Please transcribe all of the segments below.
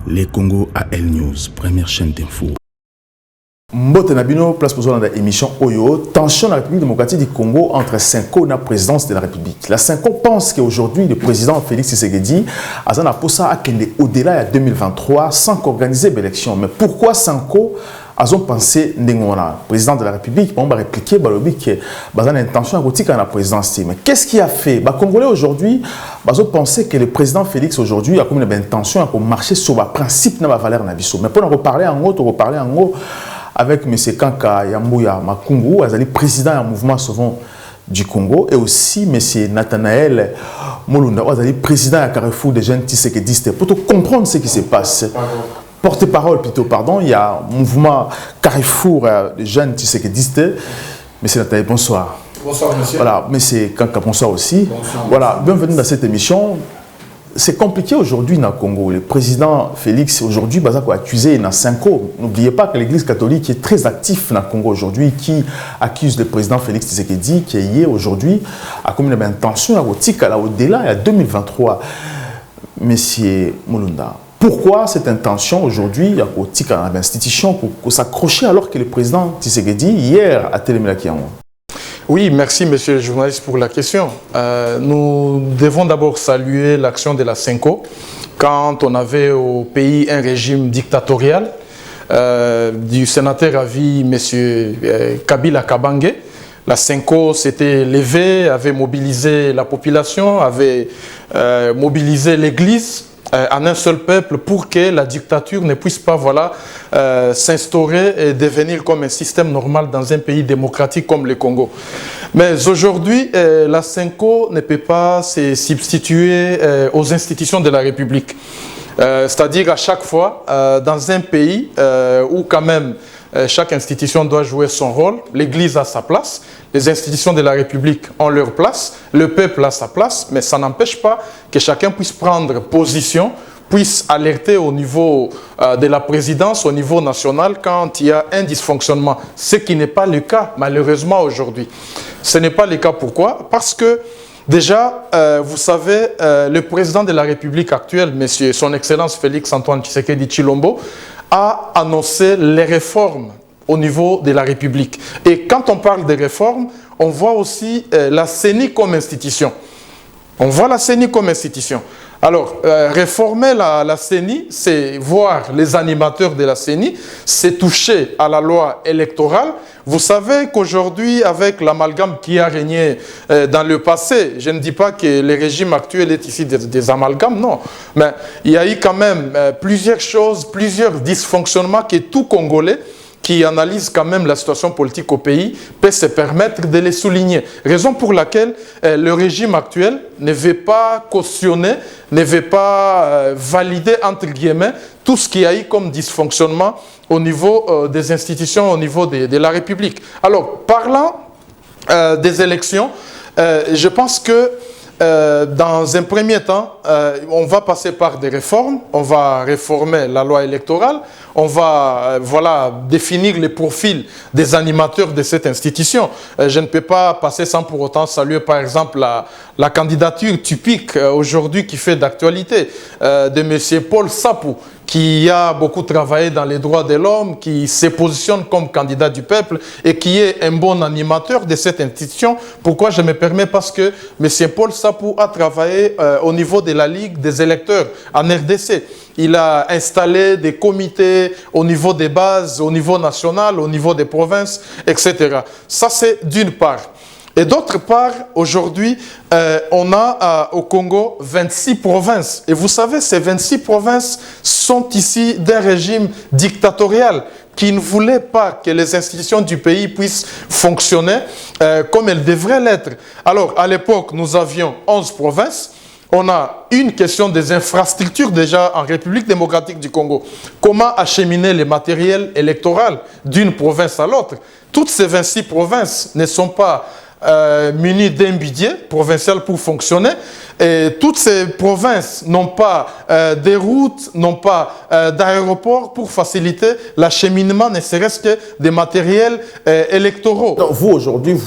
Les Congo AL News, première chaîne d'info. Mbote Nabino, place pour dans l'émission Oyo, tension dans la République démocratique du Congo entre Senko et la présidence de la République. La Senko pense qu'aujourd'hui, le président Félix Tshisekedi a poussé à aller au-delà de 2023 sans qu'organiser l'élection. Mais pourquoi Senko a pensé Ndengona, président de la République, on va répliquer que a l'intention de retirer la présidence. Mais qu'est-ce qui a fait? Les Congolais aujourd'hui, ils pensaient que le président Félix aujourd'hui a comme une intention de marcher sur le principe de la valeur Nabiso. Mais pour en reparler en haut, avec M. Kanka Yambouya Makungu, président du mouvement Sauvons du Congo, et aussi M. Nathanaël Molunda, président du Carrefour des jeunes Tshisekidistes, pour comprendre ce qui se passe. Porte-parole plutôt, pardon, il y a un mouvement Carrefour des jeunes Tshisekidistes. M. Nathanaël, bonsoir. Bonsoir, monsieur. Voilà, M. Kanka, bonsoir aussi. Bonsoir, voilà, bienvenue dans cette émission. C'est compliqué aujourd'hui dans le Congo. Le président Félix, aujourd'hui, est accusé dans Senko. N'oubliez pas que l'Église catholique est très active dans le Congo aujourd'hui, qui accuse le président Félix Tshisekedi, qui est aujourd'hui, a comme une intention à au-delà, à 2023. Monsieur Molunda, pourquoi cette intention aujourd'hui à l'institution pour s'accrocher alors que le président Tshisekedi, hier, a télémédié? Oui, merci monsieur le journaliste pour la question. Nous devons d'abord saluer l'action de la Senko quand on avait au pays un régime dictatorial du sénateur à vie monsieur Kabila Kabange. La Senko s'était levée, avait mobilisé la population, avait mobilisé l'Église en un seul peuple pour que la dictature ne puisse pas s'instaurer et devenir comme un système normal dans un pays démocratique comme le Congo. Mais aujourd'hui, la Senko ne peut pas se substituer aux institutions de la République. C'est-à-dire à chaque fois, dans un pays où quand même chaque institution doit jouer son rôle, l'Église a sa place, les institutions de la République ont leur place, le peuple a sa place, mais ça n'empêche pas que chacun puisse prendre position, puisse alerter au niveau de la présidence, au niveau national, quand il y a un dysfonctionnement. Ce qui n'est pas le cas, malheureusement, aujourd'hui. Ce n'est pas le cas, pourquoi? Parce que déjà, vous savez, le président de la République actuelle, monsieur, son Excellence Félix Antoine Tshisekedi Tshilombo, a annoncé les réformes au niveau de la République. Et quand on parle de réformes, on voit aussi la CENI comme institution. On voit la CENI comme institution. Alors, réformer la CENI, c'est voir les animateurs de la CENI, c'est toucher à la loi électorale. Vous savez qu'aujourd'hui, avec l'amalgame qui a régné dans le passé, je ne dis pas que le régime actuel est ici des amalgames, non. Mais il y a eu quand même plusieurs choses, plusieurs dysfonctionnements que tout Congolais qui analyse quand même la situation politique au pays, peut se permettre de les souligner. Raison pour laquelle le régime actuel ne veut pas cautionner, ne veut pas valider, entre guillemets, tout ce qu'il y a eu comme dysfonctionnement au niveau des institutions, au niveau de la République. Alors, parlant des élections, je pense que dans un premier temps, on va passer par des réformes, on va réformer la loi électorale, on va définir les profils des animateurs de cette institution. Je ne peux pas passer sans pour autant saluer par exemple la candidature typique aujourd'hui qui fait d'actualité de M. Paul Sapou, qui a beaucoup travaillé dans les droits de l'homme, qui se positionne comme candidat du peuple et qui est un bon animateur de cette institution. Pourquoi je me permets? Parce que M. Paul Sapou a travaillé au niveau de la Ligue des électeurs en RDC. Il a installé des comités au niveau des bases, au niveau national, au niveau des provinces, etc. Ça, c'est d'une part. Et d'autre part, aujourd'hui, on a au Congo 26 provinces. Et vous savez, ces 26 provinces sont ici d'un régime dictatorial qui ne voulait pas que les institutions du pays puissent fonctionner comme elles devraient l'être. Alors, à l'époque, nous avions 11 provinces. On a une question des infrastructures déjà en République démocratique du Congo. Comment acheminer les matériels électoraux d'une province à l'autre? Toutes ces 26 provinces ne sont pas munies d'un budget provincial pour fonctionner. Et toutes ces provinces n'ont pas des routes, n'ont pas d'aéroports pour faciliter l'acheminement, ne serait-ce que des matériels électoraux. Donc vous, aujourd'hui,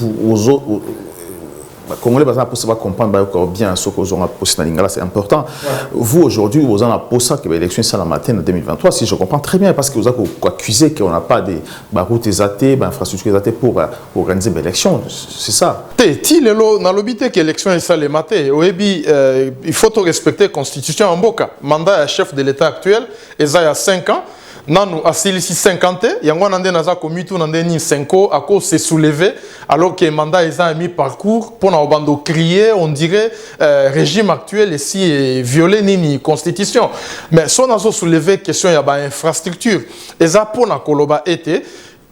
Congolais, pour comprendre bien ce qu'on a posé dans l'Ingala, c'est important. Ouais. Vous, aujourd'hui, vous avez posé que l'élection est la matin en 2023, si je comprends très bien, parce que vous avez accusé qu'on n'a pas de routes exatées, d'infrastructures exatées pour organiser l'élection. C'est ça. Si l'obité que l'élection est la matin, il faut respecter la Constitution en Boka. Mandat à chef de l'État actuel, il y a 5 ans. Nanu asilisi 50 yango nande naza komitu nande ni 5 à cause se soulever alors que mandat ils a mis parcours pour na bando crier on dirait régime actuel ici violer nini constitution mais son nazo soulever question ya ba infrastructure eza pour na koloba été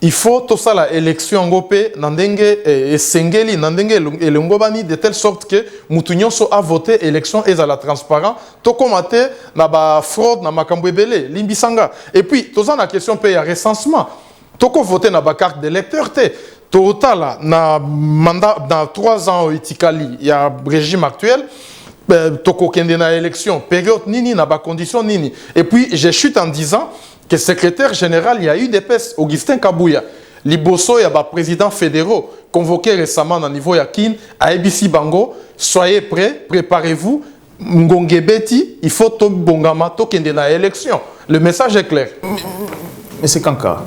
il faut tout ça la élection ngopé nandenge et sengeli nandenge elongobani de telle sorte que mutunyo so a voté élection et à la transparent to komate na ba fraude na makambo ebele limbisanga et puis tout ça na question paye recensement to ko voter na ba carte d'électeur té total na mandat dans 3 ans itikali il y a régime actuel toko kende na élection période nini na ba condition nini et puis je chute en disant que secrétaire général, il y a eu des pestes. Augustin Kabouya, Liboso, il y a des présidents fédéraux convoqués récemment au niveau Yakin, à ABC Bango. Soyez prêts, préparez-vous. Ngongebeti, il faut que Bongama tokende na élection. Le message est clair. Mais c'est Kanka.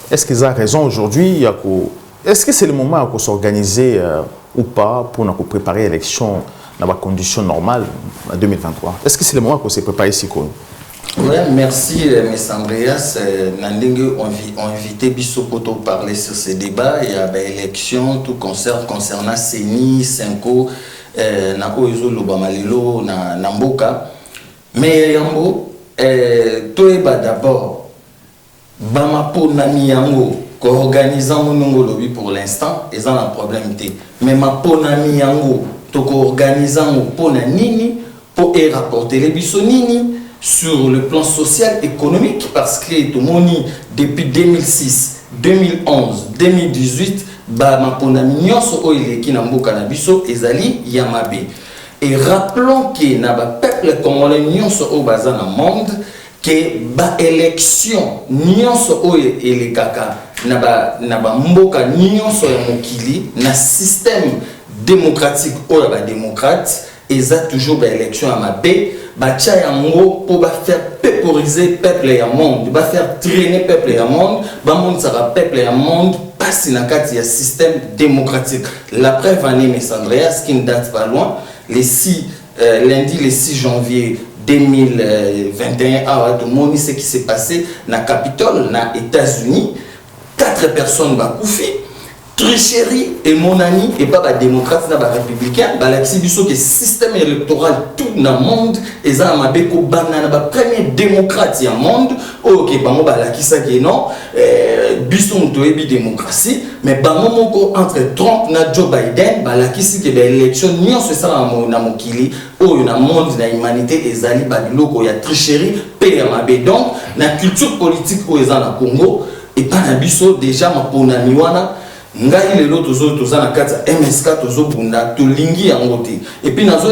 Est-ce qu'ils ont raison aujourd'hui? Est-ce que c'est le moment pour s'organiser ou pas pour préparer l'élection dans des conditions normales en 2023? Est-ce que c'est le moment pour se préparer ici? Oui, merci M. Andreas. Nandingue ont invité Bissoko pour parler sur ce débat. Il y a des élections, tout concernant CENI, Senko, Nakoezo, Lobamalilo, Namboka. Mais Yambo, Toeba d'abord, Bamapo Nami Yango, co-organisant mon lobby pour l'instant, ils ont un problème. Mais Mapo Nami Yango, co-organisant pour Nini, pour rapporter les Bissonini. Sur le plan social, économique, parce que tout le monde, depuis 2006, 2011, 2018, ma ponamignon so il est qui n'a pas cannabis ezali yamabe. Et rappelons que na ba peuple congolais nyonso au bazan na monde que ba élection nyonso o ele kaka na ba mboka nyonso ya mokili na système démocratique o ba démocrate eza toujours ba élection à ma paix. Bacha yango pour faire péporiser peuple et monde, va faire traîner peuple et monde, ba monde sera peuple et monde passe na kati ya système démocratique. La preuve année M. Andreas qui ne date pas loin, lundi le 6 janvier 2021 à tout ce qui s'est passé na Capitole na États-Unis, 4 personnes ba koufi. Tricherie et mon ami et pas démocrate n'a pas républicain bah la que le système électoral tout dans le monde et ça m'a béco banana bah premier démocrate dans le monde ok bah moi bah la qui ça qui non bisson to ebi démocratie mais bah mon entre Trump na Joe Biden bah la qui c'est que l'élection n'y c'est ça na mokili oh na monde na humanité et zali bah loko ya tricherie paye ma bé donc la culture politique au na Congo et pas na biso déjà ma ponami wana ngai lelo toza na kati MSK tozo bunda tolingi yango te et puis nazo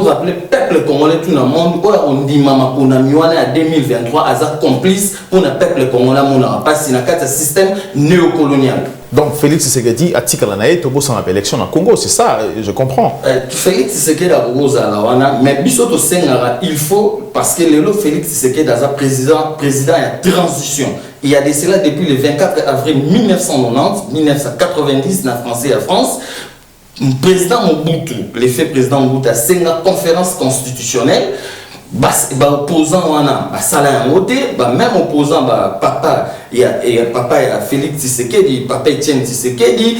rappeler peuple congolais tout le monde on dit mama pona miwana à 2023 aza complice pour le peuple congolais mona pas na kati système néocolonial. Donc Félix Tshisekedi a tika la naé tobo sans élection na Congo, c'est ça, je comprends. Félix Tshisekedi a rosa la wana mais biso to sengara il faut parce que lelo Félix Tshisekedi a président à transition. Il y a de cela depuis le 24 avril 1990 dans France et la France. Président Mobutu, l'effet président Mobutu a signé une conférence constitutionnelle. Opposant wana basala en côté même opposant papa ya Félix Tshisekedi papa Etienne Tshisekedi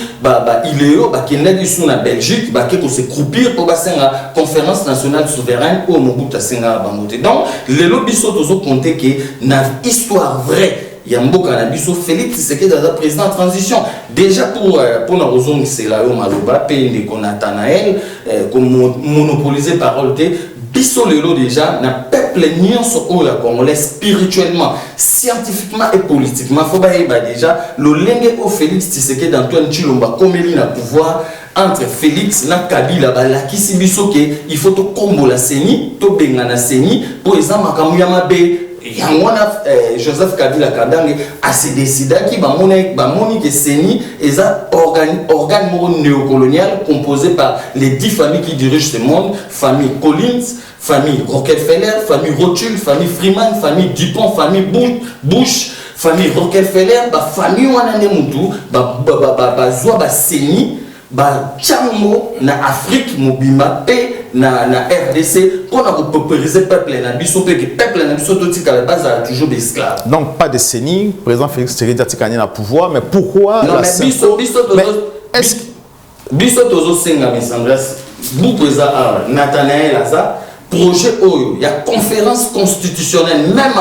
Iléo bakenda sous na Belgique ko se croupir pour basenga conférence nationale souveraine au Mobutu asenga bangote donc les lobiso tozo compter que na histoire vraie Yamboka na biso Félix Tshisekedi da président en transition déjà pour na rozong c'est là au maloba pe ndeko Nathanaël comme monopoliser parole de biso lelo déjà na peuple nyonso o la congolais spirituellement scientifiquement et politiquement faut ba déjà le lenge au Félix Tshisekedi d'Antoine Tshilomba comme il na pouvoir entre Félix na Kabila balakisi biso ke il faut to kombo la seni to benga na seni pour eza makambo ya mabe yango na Joseph Kabila Kabange a se décidé ki bamoni ke seni eza organe néocolonial composé par les 10 familles qui dirigent ce monde, famille Collins, famille Rockefeller, famille Rothschild, famille Freeman, famille Dupont, famille Bush, famille Rockefeller, famille wana ne mutu zwa seni chango na Afrique mobima pe na RDC pour paupériser peuple na biso pe que peuple na biso to tika la base a toujours des esclaves. Donc pas de CENI, président Félix Tshisekedi a na pouvoir, mais pourquoi non, mais biso tozo senga Messandras bu président Nathanaël Aza projet oyo il y a conférence constitutionnelle même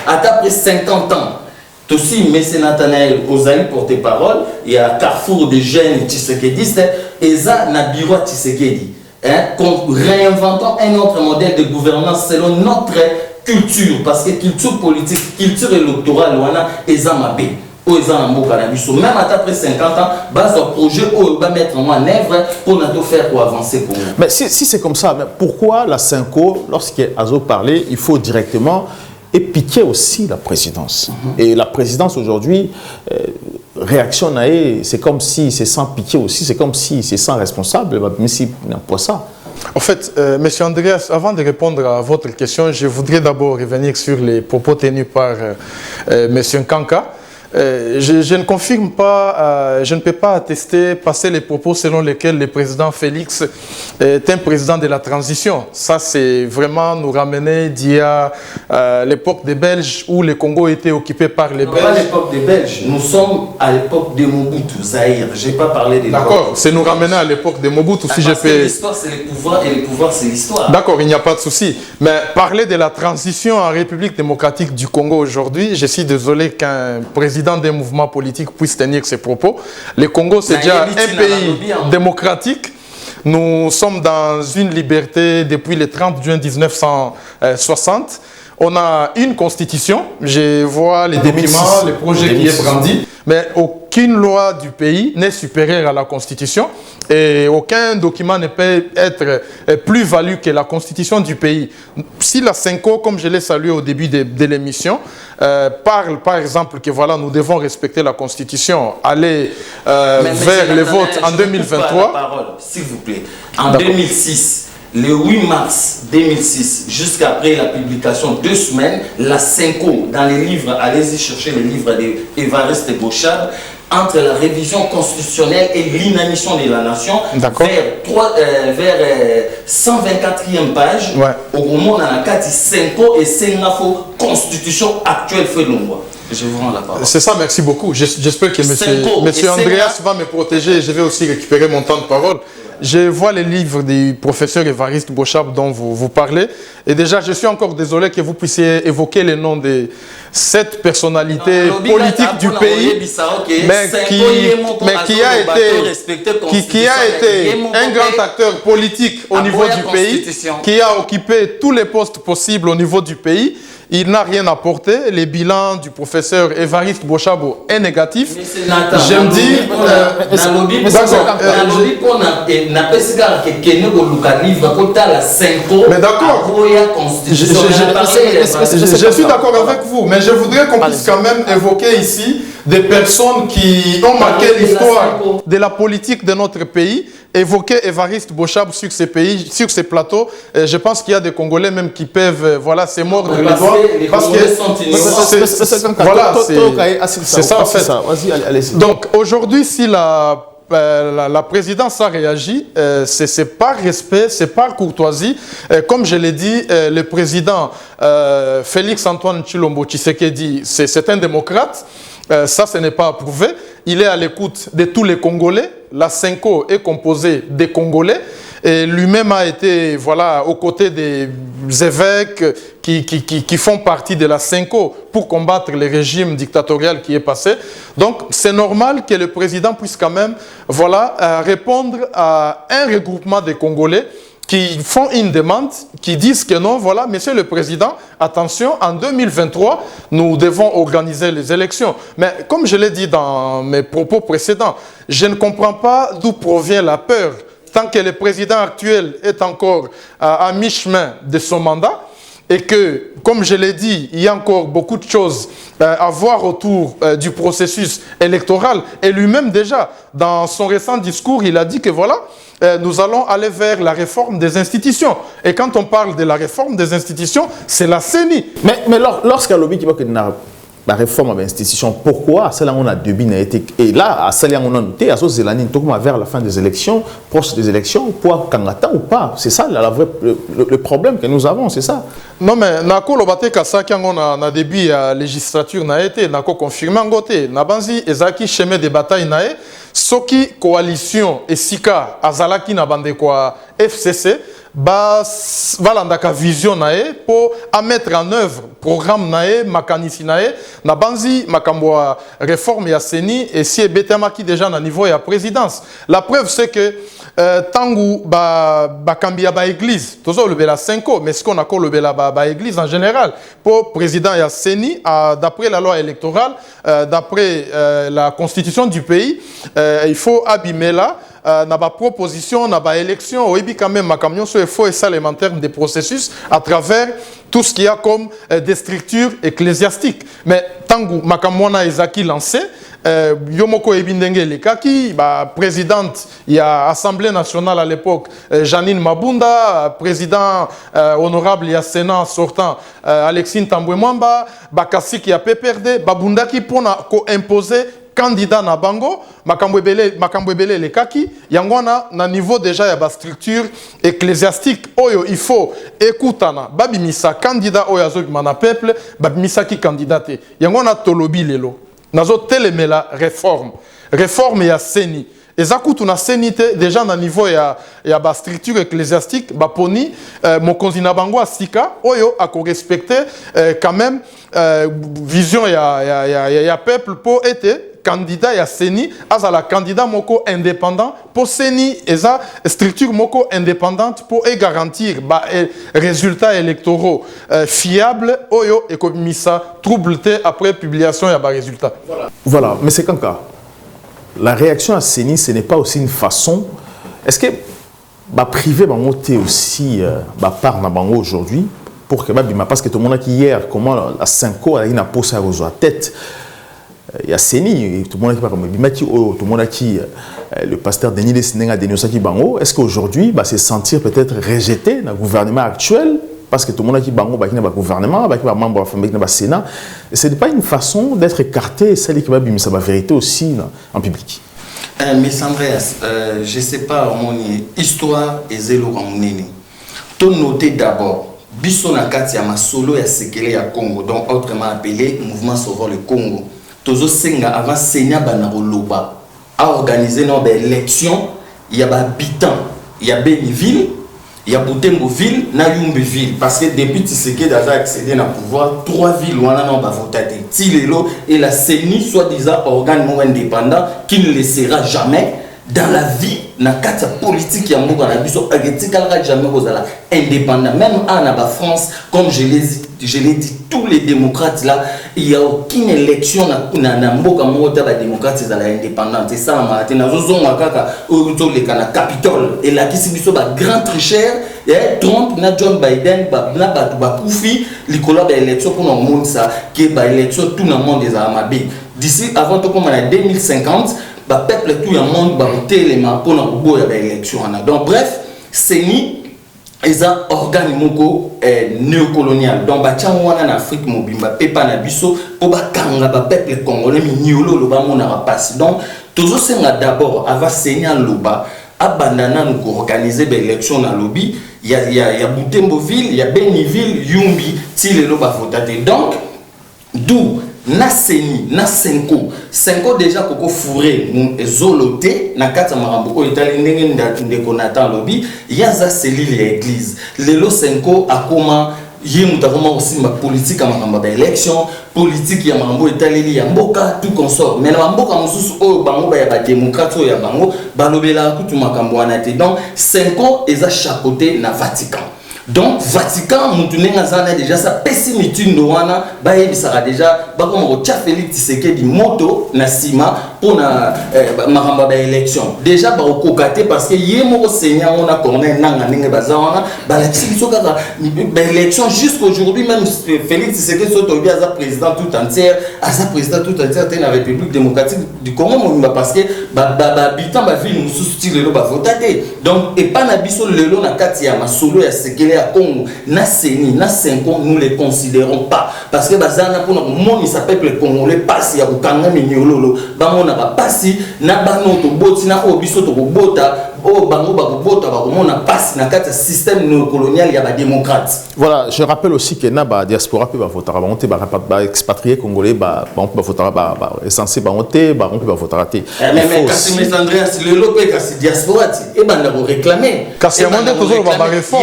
après 50 ans. Aussi, M. Nathanaël Ozali porte-parole, il y a Carrefour de jeunes Tshisekedistes, et ça, na bureau Tshisekedi. Réinventons un autre modèle de gouvernance selon notre culture, parce que culture politique, culture électorale, on a Ezamabé. Même après 50 ans, base un projet où va mettre en œuvre pour nous faire pour avancer. Mais si c'est comme ça, mais pourquoi la Cinco, lorsqu'Azo parlait, il faut directement et piquer aussi la présidence. Et la présidence aujourd'hui, réaction, c'est comme si c'est sans piquer aussi, c'est comme si c'est sans responsable, mais si n'importe ça. En fait, M. Andreas, avant de répondre à votre question, je voudrais d'abord revenir sur les propos tenus par M. Kanka. Je ne confirme pas, je ne peux pas attester, passer les propos selon lesquels le président Félix est un président de la transition. Ça, c'est vraiment nous ramener d'il y a l'époque des Belges où le Congo était occupé par les Belges. Pas l'époque des Belges, nous sommes à l'époque de Mobutu, Zaïre. Je n'ai pas parlé de D'accord, c'est nous ramener à l'époque de Mobutu. Si je peux... L'histoire, c'est le pouvoir et le pouvoir, c'est l'histoire. D'accord, il n'y a pas de souci. Mais parler de la transition en République démocratique du Congo aujourd'hui, je suis désolé qu'un président des mouvements politiques puisse tenir ses propos. Le Congo, c'est déjà un pays démocratique. Nous sommes dans une liberté depuis le 30 juin 1960. On a une constitution, je vois les documents, les projets qui est brandi, mais aucune loi du pays n'est supérieure à la constitution et aucun document ne peut être plus-value que la constitution du pays. Si la Cinco, comme je l'ai salué au début de l'émission, parle par exemple que voilà, nous devons respecter la constitution, aller vers le vote en 2023. S'il vous plaît, en 2006, le 8 mars 2006, jusqu'après la publication, 2 semaines, la Cinco, dans les livres, allez-y chercher les livres d'Évariste Bochab, entre la révision constitutionnelle et l'inanition de la nation, vers 124e page, au moment où on a 4 Cinco et Sengafo, constitution actuelle fait l'ombre. Je vous rends la parole. C'est ça, merci beaucoup. J'espère que monsieur Andreas va me protéger et je vais aussi récupérer mon temps de parole. Je vois les livres du professeur Évariste Bochab dont vous parlez. Et déjà, je suis encore désolé que vous puissiez évoquer les noms de cette personnalité politique du pays, mais qui a été un grand acteur politique au niveau du pays, qui a occupé tous les postes possibles au niveau du pays. Il n'a rien apporté. Le bilan du professeur Évariste Bochabo est négatif. Je me dis... Mais d'accord. Je suis d'accord avec vous, mais je voudrais qu'on puisse quand même évoquer ici des personnes qui ont marqué l'histoire de la politique de notre pays. Évoquer Évariste Bochab sur ces pays, sur ces plateaux, je pense qu'il y a des Congolais même qui peuvent, voilà, se mordre les doigts. Parce que c'est ça en fait. Donc aujourd'hui, si la présidence a réagi, c'est par respect, c'est par courtoisie. Comme je l'ai dit, le président Félix-Antoine Tshilombo Tshisekedi, c'est un démocrate. Ça, ce n'est pas approuvé. Il est à l'écoute de tous les Congolais. La Cinco est composée des Congolais. Et lui-même a été, voilà, aux côtés des évêques qui font partie de la Cinco pour combattre le régime dictatorial qui est passé. Donc, c'est normal que le président puisse quand même, voilà, répondre à un regroupement des Congolais qui font une demande, qui disent que non, voilà, Monsieur le Président, attention, en 2023, nous devons organiser les élections. Mais comme je l'ai dit dans mes propos précédents, je ne comprends pas d'où provient la peur. Tant que le président actuel est encore à mi-chemin de son mandat, et que, comme je l'ai dit, il y a encore beaucoup de choses à voir autour du processus électoral. Et lui-même déjà, dans son récent discours, il a dit que voilà, nous allons aller vers la réforme des institutions. Et quand on parle de la réforme des institutions, c'est la CENI. Mais lorsqu'il y a lobby qui va que la réforme de l'institution, pourquoi celle-là on a deviné a été et là à celle-là on a noté à ce vers la fin des élections, proche des élections, pour Kangata ou pas, c'est ça le problème que nous avons, c'est ça. Non mais nako lobate kasa kiango na début à législature na été nako confirmé ngote na banzi ezaki chemin de bataille nae soki coalition et sika azalaki na bande kwa FCC balandaka vision nae pour à mettre en œuvre programme nae makanisi nae na banzi makambo réforme ya CENI et si ebetamaki déjà na niveau ya présidence. La preuve c'est que tangu kambia ba église tozo lobela 5 ans mais ce qu'on a ko lobela ba église en général pour président ya CENI d'après la loi électorale d'après la constitution du pays il faut abîmer là na ba proposition na ba élection oyebi quand même makamyo so il faut ça en termes de processus à travers tout ce qu'il y a comme des structures ecclésiastiques mais tangu makamona ezaki lancé Yomoko Ebindenge Lekaki, présidente, il y a Assemblée nationale à l'époque, Janine Mabunda, président honorable, il y a Sénat sortant, Alexine Tambouemamba, Bakassi qui a PPRD, Babunda qui pour imposer candidat na bango, Makambwebele Lekaki, Yangwana na niveau déjà il y a structure ecclésiastique, Oyo il faut écoutana, Babimisa candidat Oyo Azobimana peuple, Babimisa qui candidate, Yangwana Tolobi Lelo. Nazo telemela réforme ya CENI ezakutu na CENI déjà na niveau ya ba structure ecclésiastique ba poni mokonzi na bango asika oyo ako respecter quand même vision ya peuple pour être candidat ya CENI azala candidat moko indépendant pour CENI eza structure moko indépendante pour garantir ba résultats électoraux fiables oyo ekomisa troubleté après publication ya ba résultats. Voilà, mais c'est quand cas la réaction à CENI ce n'est pas aussi une façon est-ce que privé bango aussi part na bango aujourd'hui pour que parce que tout le monde a qui hier comment la 5 ans il a posé à tête. Il y a CENI, tout le monde tout le monde qui le pasteur Denis Lesnenga Denisaki Bango. Est-ce qu'aujourd'hui, se sentir peut-être rejeté dans le gouvernement actuel parce que tout le monde qui Bango, qui n'a pas gouvernement, qui n'a pas membre de la Sénat, ce n'est pas une façon d'être écarté, celle qui va bien sa vérité aussi en public. Mais Andreas, je ne sais pas, mon histoire est zéro en mon tout noter d'abord. Biso na kati ya masolo ya sekele ya Congo, donc autrement appelé Mouvement Sauveur le Congo. Tozo senga avant Seigneur Banaroloba a organisé une élection, il y a habitants, il y a Béniville, il y a Boutemboville, na Yumbeville parce que depuis Tshisekedi a accédé au pouvoir, 3 villes où on a voté Tilelo et la CENI soit-disant organe indépendant qui ne le sera jamais dans la vie na kata politique ya moko na biso agetikala jamais kozala indépendant même en France comme je l'ai dit tous les démocrates là il y a aucune élection na mboka moko ta ba démocrates za la indépendante et ça ma tena zozonga kaka ozo le kana Capitole et la kisi biso ba grand tricheur et Trump na John Biden na ba kufi likolo ba élection pour nous monde ça que ba élection tout le monde des amabe d'ici avant tout comme en 2050 ba peuple tout le monde va voter les mains pour l'élection. Donc bref, CENI est un organe néocolonial. Donc ba wana en Afrique mobimba pepa na biso pour ba kanga ba peuple congolais miolo lo ba mona passe. Donc toujours c'est d'abord avant CENI en loba abandana nous organiser l'élection na lobby, il y a Boutemboville, il y a Béniville, Yumbi, Tilelo ba voter. Donc d'où na CENI na 5 ans déjà koko fourré zoloté na kata marambo ko itali ndenge ndeko natan lobby ya za selile ya église lelo 5 ans akoma yé vraiment aussi ma politique à ma élection politique ya mambo etaleli ya mboka tout consort mais na mboka mususu oyo bango ba ya ba démocrate oyo ya bango balobela kutu makambo wana te donc 5 ans eza chapeauté na Vatican. Donc Vatican mutunenga zana déjà ça pessimitude wana ba yebisaka déjà ba comme au Félix Tshisekedi moto na sima pour na maramba ba élection déjà ba okokate parce que yemo seigneur on a corner nanga ninge bazana ba la tshisoka ba élection jusqu'aujourd'hui même Félix Tshisekedi soto bi aza président tout entière de la République démocratique du Congo parce que ba habitant ba ville mususu style lo ba voter donc et pas na biso lelo na kati ya masolo ya sekele à Congo, na CENI, na 5 ans, nous ne les considérons pas. Parce que bazana pour notre monde, il s'appelle le Congolais, passi, à Bukanga, Minyololo, Bamona, passi, na banoto, boti, na obiso, to bota, oh, bango, bota, bamona, passi, na kata système néocolonial, il y a des démocrates. Voilà, je rappelle aussi que na diaspora peut voter, ba expatrié congolais, ba voter, censé ba voter, ba voter raté. Mais Kassim Andreas, le lopé, Kassim diaspora, et ben la réclamer. Kassim Andreas, toujours ba réforme.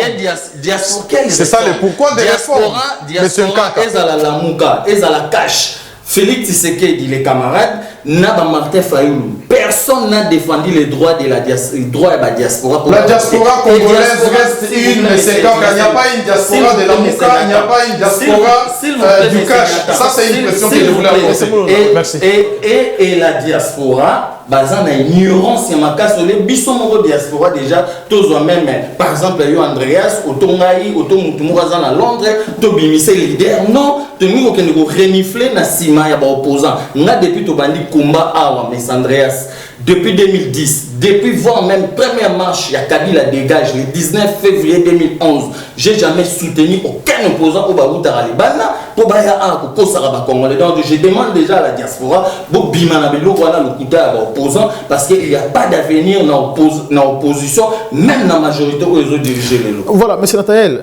C'est ça le pourquoi des réformes. Diaspora, ezala la muka, ezala cash. Félix Tshisekedi, les camarades, Naba Martin Fayoulou, personne n'a défendu les droits de la diaspora. La diaspora congolaise reste une, mais c'est quand il n'y a pas une diaspora de la muka, il n'y a pas une diaspora du cash. Ça, c'est une question que je voulais apporter. Merci. Et la diaspora, basant na ignorance ya makasole biso moko diaspora déjà tozwa même par exemple yo Andreas otongai otomutumukaza na Londres to bimise leader non temi ko kende ko renifler na sima ya ba opposant nga depuis to bandi kumba awa mais Andreas depuis 2010 depuis voire même première marche ya Kabila dégage le 19 février 2011 j'ai jamais soutenu aucun opposant au Baouta Libana pour baya a ko kosara ba congolais donc je demande déjà à la diaspora bo bima na belo wana lokuta opposants parce qu'il n'y a pas d'avenir dans l'opposition, même dans la majorité où ils ont dirigé les locaux. Voilà, M. Nathanaël,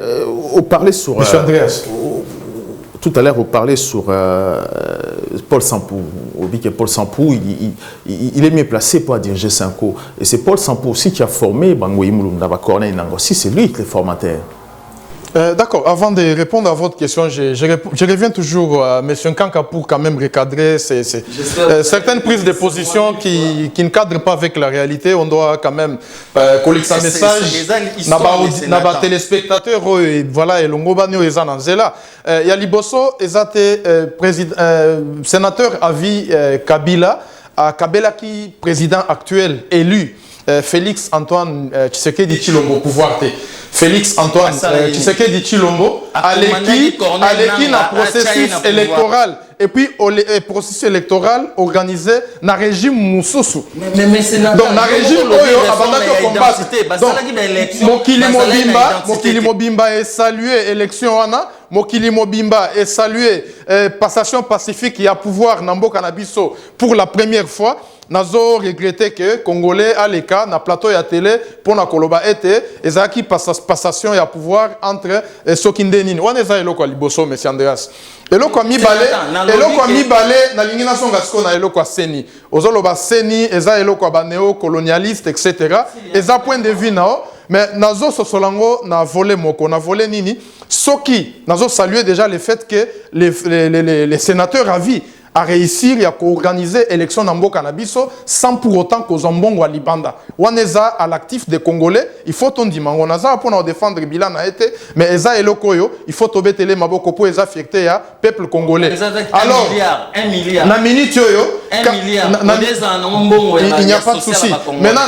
vous parlez sur... M. Andreas. Tout à l'heure, vous parlez sur Paul Sampou. Vous dites que Paul Sampou, il est mieux placé pour diriger Sanko. Et c'est Paul Sampou aussi qui a formé Bangoï Moulumdaba Corneille Nangosi, c'est lui qui est le formateur. D'accord, avant de répondre à votre question, je reviens toujours à M. Nkanka pour quand même recadrer certaines prises de position qui ne cadrent pas avec la réalité. On doit quand même coller un message dans les téléspectateurs. Voilà, et l'Ongobanio est en Zela. Yaliboso est sénateur à vie Kabila, à Kabila qui président actuel élu. Félix Antoine Tshisekedi Tshilombo pouvoir Félix Antoine Tshisekedi Tshilombo Aleki na processus électoral et puis le processus électoral organisé dans le régime Moussousou. Donc dans le régime Oyo abandaki combattre. Donc Mokili Mobimba est salué élection wana. Mokili Mobimba est salué passation pacifique et à pouvoir Nambo Kanabiso pour la première fois. Nazo regretté que Congolais à l'écart na plateau ya télé pour na koloba été ezaki passation ya pouvoir entre Sokindeni. Waneza eloko liboso monsieur Andreas. Eloko mibale na lingina songa siko na eloko seni. Ozoloba seni eza eloko ba néocolonialiste etc. Eza point de vue nao mais nazo sosolango na volé moko na volé nini soki nazo saluer déjà le fait que les sénateurs à vie à réussir à organiser l'élection dans le Canabiso sans pour autant qu'aux Zambongo à Libanda. Waneza à l'actif des Congolais, il faut ton dimanche. On a ça pour défendre Bilan a été, mais Eza et Lokoyo, il faut tomber télé Maboko pour Eza fierté à peuple congolais. Alors, 1 milliard. Na minute yoyo, 1 milliard. Il n'y a pas de souci. Maintenant,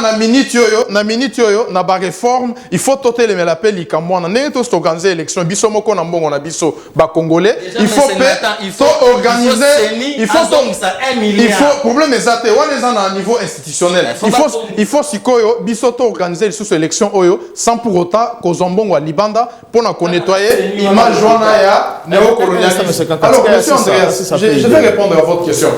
na minute yoyo, na ba réforme, il faut toter les l'appel ikamwana. N'est pas organiser l'élection. Biso moko na mbongo na biso ba Congolais. Il faut organiser. Il faut problème exact on est à un niveau institutionnel il faut sikoyo bisoto organiser les élections oyo sans pour autant qu'aux Zambongo à Libanda pour na nettoyer l'image ya néocolonialisme. Alors monsieur Andreas, je vais répondre à votre question.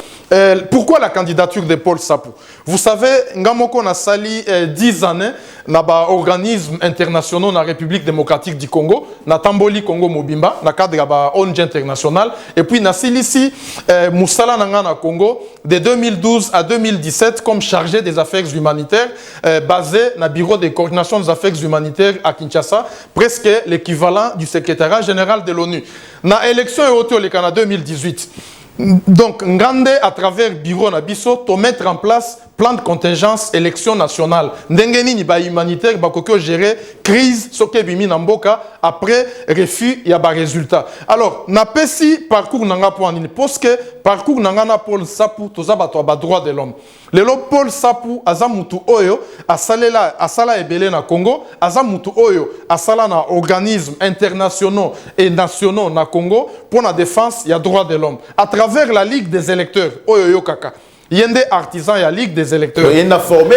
Pourquoi la candidature de Paul Sampou? Vous savez, Ngamoko na sali 10 années dans organismes internationaux dans la République démocratique du Congo, na Tamboli Congo Mobimba, na cadre de ONG international, et puis na silisi Moussala Nangana Congo de 2012 à 2017 comme chargé des affaires humanitaires basé dans le bureau de coordination des affaires humanitaires à Kinshasa, presque l'équivalent du secrétariat général de l'ONU. Dans l'élection en 2018, donc, Ngande, à travers le bureau Nabiso, to mettre en place plan de contingence élection nationale. Ndengeni ni ba humanitaire, ba koko gérer crise, soke bimi namboka, après refus, il y a ba résultat. Alors, na pesi parcours nanga po anini, parce que parcours nanga na Paul Sapou, toza ba to ba droit de l'homme. Lelo Paul Sapou, azamutu oyo, asala ebele na Congo, azamutu oyo, asala na organismes internationaux et nationaux na Congo, pour la défense, il y a droit de l'homme. À travers la Ligue des électeurs, oyo yo kaka. Il y a des artisans, il y a la Ligue des électeurs. Il y a formé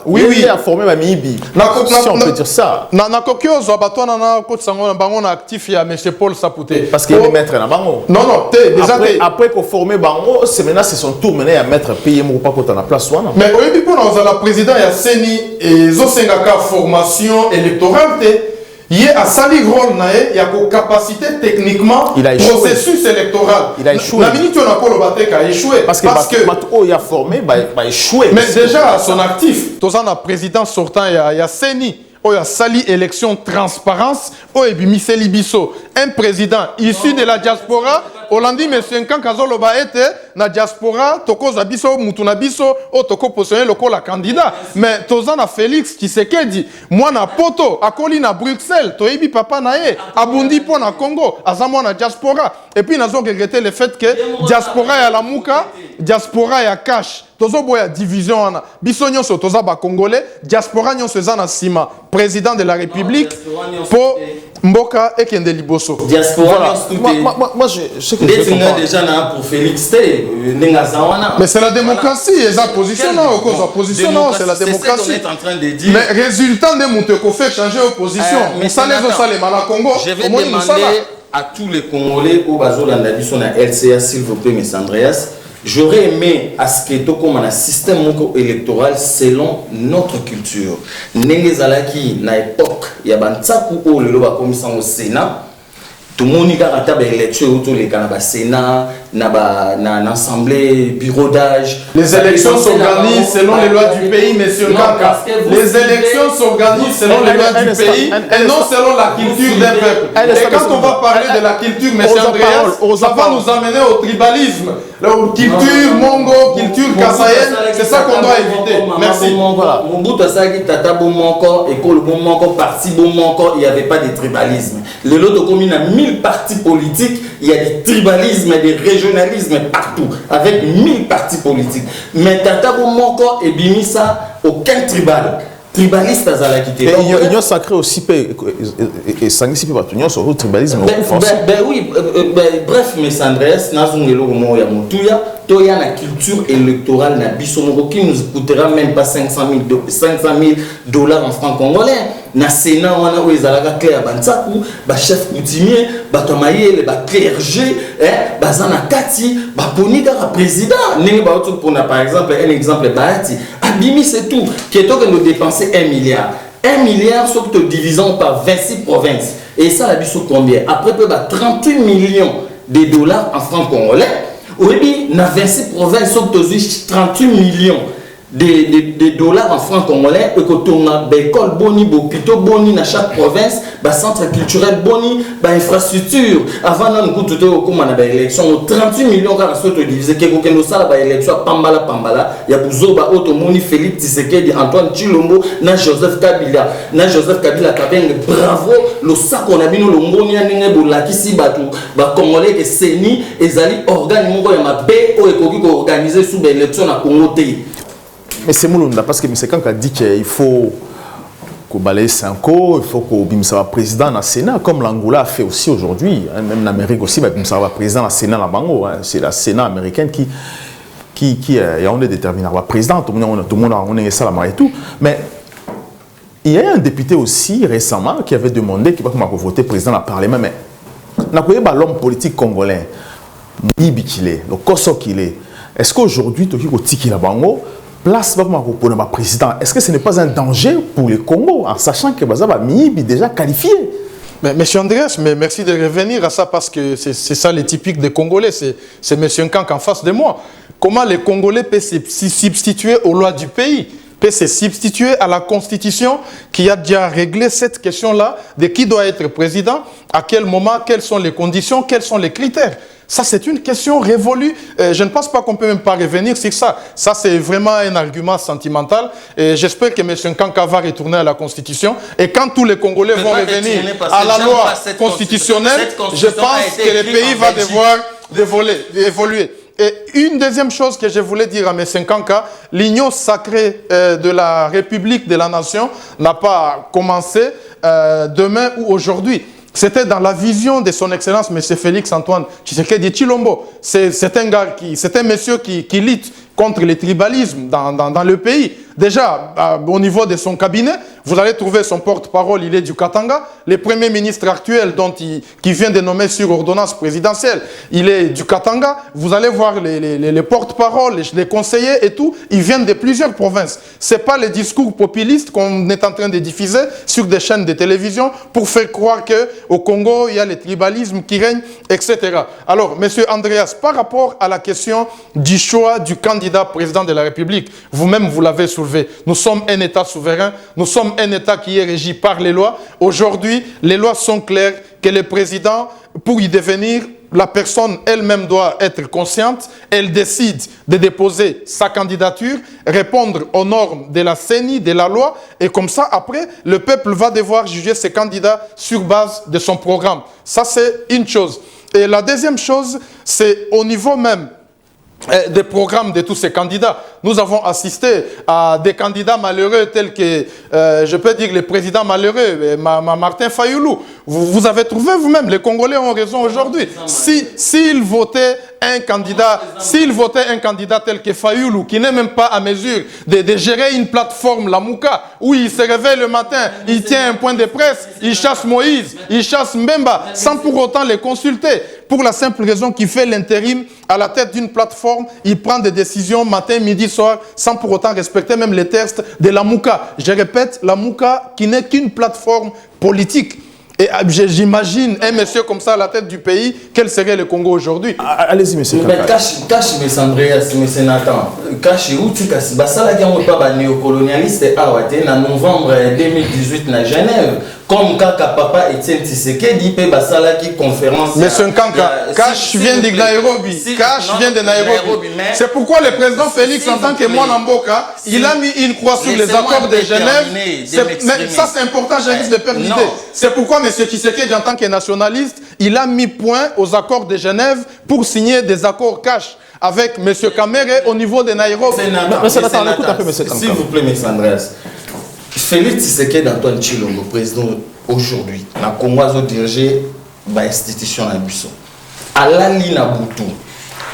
oui, il y a formé ma mibi. Si on peut dire ça. Na kokyo zo bato na ko tsango na bango na actif ya monsieur Paul Sapouté. Parce qu'il est maître na bango. Non, déjà après qu'on former bango, c'est maintenant c'est son tour maintenant à mettre payer mon pas pour la place wana. Mais au début pour la président ya Seni et zo sengaka formation électorale il y a un sali rôle il y a une capacité techniquement processus électoral. Il a échoué. La minute on a Paul Batek a échoué parce que il a formé bah échoué. Mais déjà à son actif, toza na président sortant il y a Seni il y a sali élection transparence Miseli Bisso, un président issu de la diaspora. Hollandi mais 5 ans kazolo ba ete na diaspora toko zabiso mutuna biso o toko positionner le la candidat mais tozana Félix Tshisekedi moi na poto akoli na Bruxelles toyebi papa na ye abundi po na Congo azamo na diaspora et puis nazo regretter le fait que diaspora ya lamuka diaspora ya cash tozo boya division wana biso nyonso toza ba congolais diaspora nyonso ezana sima président de la République po Mboka et Kende Liboso. Diaspora, moi je sais que déjà pour Félix mais c'est la démocratie, ils ont positionné, c'est la démocratie. Mais résultat de Mouteko fait changer opposition. Je vais demander à tous les Congolais au Bazolanda Bissona LCA, s'il vous plaît, M. Andreas. J'aurais aimé à ce que tout comme un système électoral selon notre culture. Nengezalaki na époque, il y a bantaku au le loba commission au Sénat. Tout le monde y a une élection autour du Sénat, na assemblée, bureau d'âge. Les élections s'organisent selon les lois du pays, monsieur Kaka. Les élections s'organisent selon les lois du pays et non selon la culture d'un peuple. Et quand on va parler de la culture, monsieur Andreas, ça va nous amener au tribalisme. La culture mongo, culture kassaïenne, c'est ça qu'on doit éviter. Merci. Mon bout de ça, tata bon encore, école bon encore, parti bon encore, il n'y avait pas de tribalisme. Le lot de commune a 1000 partis politiques, il y a des tribalismes, des régionalismes partout, avec 1000 partis politiques. Mais tata bon encore et bimisa, aucun tribal. Tribaliste à la quitté. Et union sacrée aussi et sangi peut pas sur le tribalisme. Oui, bref, mais Andreas, nazungelo mo ya mutuya, toya na culture électorale na bisomoko qui nous coûtera même pas 500 000 dollars en francs congolais. Na Sénat wana o ezalaka clair bantaku, ba chef coutumier, ba tomayele, ba clergé, bazana kati, ba ponika ka président. Nenge ba autre pour par exemple un exemple Bahati. Abimi c'est tout. Qui est que nous dépenser 1 milliard. 1 milliard sauf que divisons par 26 provinces. Et ça la biso combien? Après peut 38 millions de dollars en francs congolais. Oui, na 26 provinces sauf que 38 millions des dollars en francs congolais et que on a école boni plutôt boni dans chaque province centre culturel boni infrastructure avant nous tout au comme on a élection 38 millions car soit divisé que nous ça la élection pambala ya buzoba automoni Félix Tshisekedi Antoine Tshilombo na Joseph Kabila kabeng bravo le sac on a bino longoni ndenge bolakisi batu ba congolais que seni ezali organe moko ya mabe o ekoki ko organiser sous élection na Congo te. Mais c'est Moulunda parce que M. Kanka dit qu'il faut qu'on balaye 5 ans, il faut qu'on soit président dans le Sénat, comme l'Angola a fait aussi aujourd'hui. Même l'Amérique aussi, il soit président dans le Sénat dans Bango. C'est la Sénat américaine qui est déterminé à être président. Tout le monde a ça et tout. Mais il y a un député aussi récemment qui avait demandé qu'il va voter président dans le Parlement. Mais l'homme politique congolais, le Koso qu'il est, est-ce qu'aujourd'hui, tu as la Bango place pour le président, est-ce que ce n'est pas un danger pour le Congo en sachant que Bazaba Mibi déjà qualifié? Mais monsieur Andreas, mais merci de revenir à ça parce que c'est ça les typiques des Congolais, c'est monsieur Nkank en face de moi. Comment les Congolais peuvent se substituer aux lois du pays, peut se substituer à la Constitution qui a déjà réglé cette question-là de qui doit être président, à quel moment, quelles sont les conditions, quels sont les critères. Ça, c'est une question révolue. Je ne pense pas qu'on peut même pas revenir sur ça. Ça, c'est vraiment un argument sentimental. Et j'espère que M. Nkanka va retourner à la Constitution. Et quand tous les Congolais vont revenir à la loi constitutionnelle, je pense que le pays va devoir évoluer. Et une deuxième chose que je voulais dire à M. Nkanka, l'union sacrée de la République, de la nation, n'a pas commencé demain ou aujourd'hui. C'était dans la vision de son Excellence, M. Félix Antoine Tshisekedi Tshilombo. C'est un monsieur qui lutte contre le tribalisme dans le pays. Déjà, au niveau de son cabinet, vous allez trouver son porte-parole, il est du Katanga. Le premier ministre actuel qui vient de nommer sur ordonnance présidentielle, il est du Katanga. Vous allez voir les porte-paroles, les conseillers et tout, ils viennent de plusieurs provinces. Ce n'est pas les discours populistes qu'on est en train de diffuser sur des chaînes de télévision pour faire croire qu'au Congo, il y a le tribalisme qui règne, etc. Alors, M. Andreas, par rapport à la question du choix du candidat président de la République, vous-même, vous l'avez soulevé. Nous sommes un État souverain, nous sommes un État qui est régi par les lois. Aujourd'hui, les lois sont claires que le président, pour y devenir, la personne elle-même doit être consciente, elle décide de déposer sa candidature, répondre aux normes de la CENI, de la loi, et comme ça, après, le peuple va devoir juger ses candidats sur base de son programme. Ça, c'est une chose. Et la deuxième chose, c'est au niveau même des programmes de tous ces candidats. Nous avons assisté à des candidats malheureux tels que, je peux dire, le président malheureux, Martin Fayoulou. Vous avez trouvé vous-même, les Congolais ont raison aujourd'hui. S'ils votaient un candidat tel que Fayoulou, qui n'est même pas à mesure de gérer une plateforme, la Mouka, où il se réveille le matin, il tient un point de presse, il chasse Moïse, il chasse Mbemba, sans pour autant les consulter. Pour la simple raison qu'il fait l'intérim à la tête d'une plateforme, il prend des décisions matin, midi, soir, sans pour autant respecter même les textes de la Mouka. Je répète, la Mouka qui n'est qu'une plateforme politique. Et j'imagine un monsieur comme ça à la tête du pays, quel serait le Congo aujourd'hui? Allez-y, monsieur. Mais cache, M. Andreas, M. Nathan, cache où tu casses. Ça, là, il n'y a pas de néocolonialiste en novembre 2018 à Genève. Comme Kaka Papa Etienne Tshisekedi peut basala qui conférence. Monsieur Nkanka, Cash vient de Nairobi. Cash vient de Nairobi. C'est pourquoi le président Félix, en tant que moi Namboka, il a mis une croix sur les accords de Genève. Mais ça c'est important, j'ai risque de perdre l'idée. C'est pourquoi monsieur Tshisekedi, en tant que nationaliste, il a mis point aux accords de Genève pour signer des accords Cash avec monsieur Kamere au niveau de Nairobi. S'il vous plaît, M. Andreas. Félix Tshisekedi Antoine Tshilombo, président aujourd'hui, na Congo a dirigé l'institution à Busso. Alali na Boutou,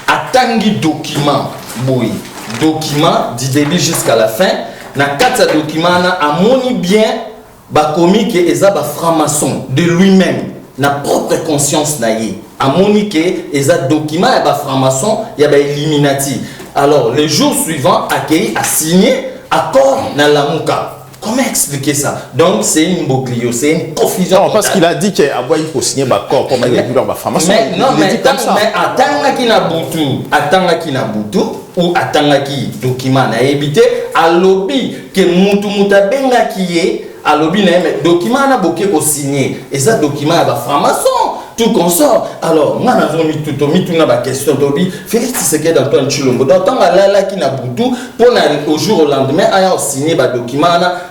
atangi document, document du début jusqu'à la fin, na 4 documents na amoni bien, bakomi ke eza ba franc-maçon de lui-même, na propre conscience na ye. Amoni ke eza document ya ba franc-maçon, ya ba Illuminati. Alors, le jour suivant, accueilli a signé accord na la Mouka. Comment expliquer ça? Donc c'est une bouclier, c'est une confusion. Non, parce qu'il a dit qu'il faut signer l'accord pour mettre la formation. Mais non, mais attends qui n'a boutou, ou attends qui document n'a évité, à lobby que mouta benga qui est, à lobby n'a mais document n'a bouquet au signer. Et ça document va franc-maçon. Tout consort. Alors, moi, j'ai mis la question d'Obi. Félix Tshisekedi Antoine Tshilombo. D'autant là qui n'a boutou, pour au jour au lendemain, il a signé le document.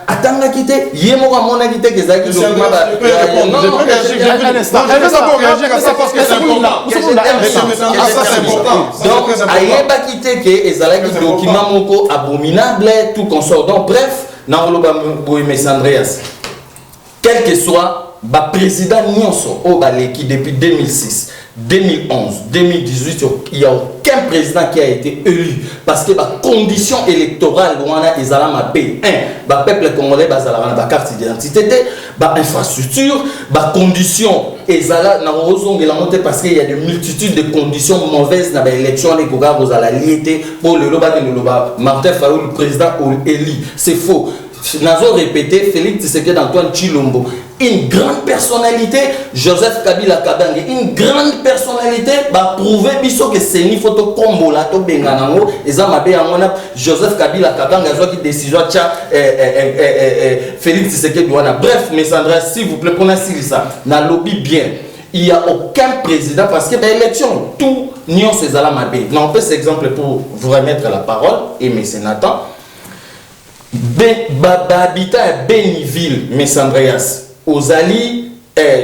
Attends, la quitter. Il y a mon quitté que ça qui document. Je peux répondre. Je vais d'abord réagir à ça parce que c'est important. Ça, c'est important. Donc, il n'y a pas quitté que ça qui document abominable, tout consort. Donc, bref, M. Andreas, quel que soit le président Nyonso, qui depuis 2006, 2011, 2018, il n'y a aucun président qui a été élu. Parce que la condition électorale, il y a un peuple congolais, il y a une carte d'identité, infrastructure, condition, parce qu'il y a de multitudes de conditions mauvaises dans l'élection, les Goga, vous allez pour le Martin Fayoulou, le président élu. C'est faux. Nous avons répété, Félix Tshisekedi Antoine Tshilombo une grande personnalité, Joseph Kabila Kabange, une grande personnalité, va prouver biso que c'est une photo combo là, to benganango, et ça m'a bien Joseph Kabila Kabange a qui décision tcha Félix Tshisekedi wana. Bref, mes André, s'il vous plaît, prenez ça, na lobby bien. Il n'y a aucun président parce que l'élection, tout n'y a ces alamabé. On fait cet exemple pour vous remettre la parole et mes sénateurs. Habitat à Béniville, mes Andreas. Aux alliés,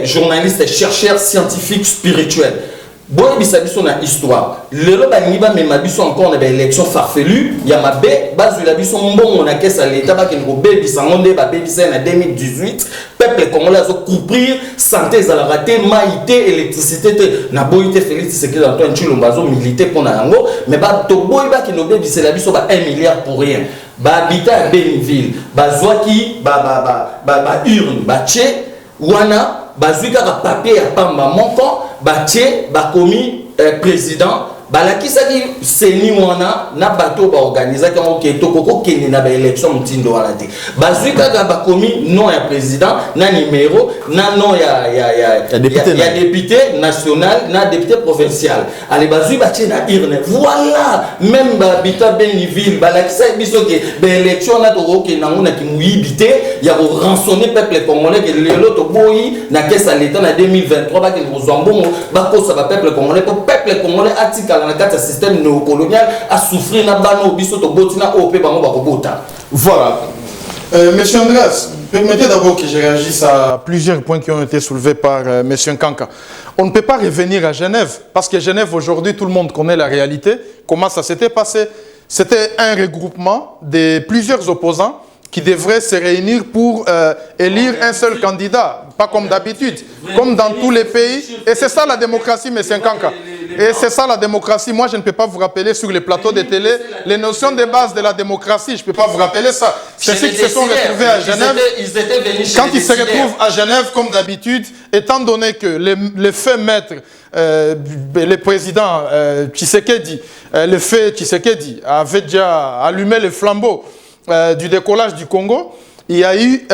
journalistes, chercheurs, scientifiques, spirituels. Bon, il y a une histoire. Le loba niba mais ma biso encore on a une élection farfelue. Il y a ma bé, base de la biso bon on a caisse à l'état ba kengo bébi sangonde ba bébi ça en 2018. Peuple congolais a couvrir santé à la raté, maïté, électricité na boité Félix Tshisekedi Antoine Tshilombo milité pour na yango mais ba to boy ba kengo bébi c'est la biso ba 1 milliard pour rien. Ba habitat à Béniville, ba zwaki ba urne, ba tché wana ba zwika ka papier ya pamba moko ba tché ba commis président balakisaki seni wana na bato ba organiser quand ke tokoko kende na ba élection mtindo wala te bazwi kaka ba komi non ya président na numéro na non ya député national na député provincial allez bazwi ba tena irne voilà même ba bita Béniville balakisa biso ke ba élection na tokoko kende ngona ki muyibité ya ko rançonner peuple congolais que lelo to boyi na caisse à l'état na 2023 ba ke kozambongo ba ko sa ba peuple congolais pour peuple congolais atika le système néocolonial a souffert na bano biso to botina OP bango ba kobota. Voilà. Monsieur Andreas, permettez d'abord que je réagisse à plusieurs points qui ont été soulevés par Monsieur Nkanka. On ne peut pas revenir à Genève, parce que Genève, aujourd'hui, tout le monde connaît la réalité. Comment ça s'était passé? C'était un regroupement de plusieurs opposants qui devraient se réunir pour élire un seul candidat, pas comme d'habitude, comme dans tous les pays. Et c'est ça la démocratie, M. Nkanka. Et c'est ça la démocratie. Moi, je ne peux pas vous rappeler sur les plateaux de télé les notions de base de la démocratie. Je ne peux pas vous rappeler ça. C'est ceux qui se sont retrouvés à Genève. Quand ils se retrouvent à Genève, comme d'habitude, étant donné que le fait maître, le président Tshisekedi, le fait Tshisekedi avait déjà allumé le flambeau du décollage du Congo, il y a eu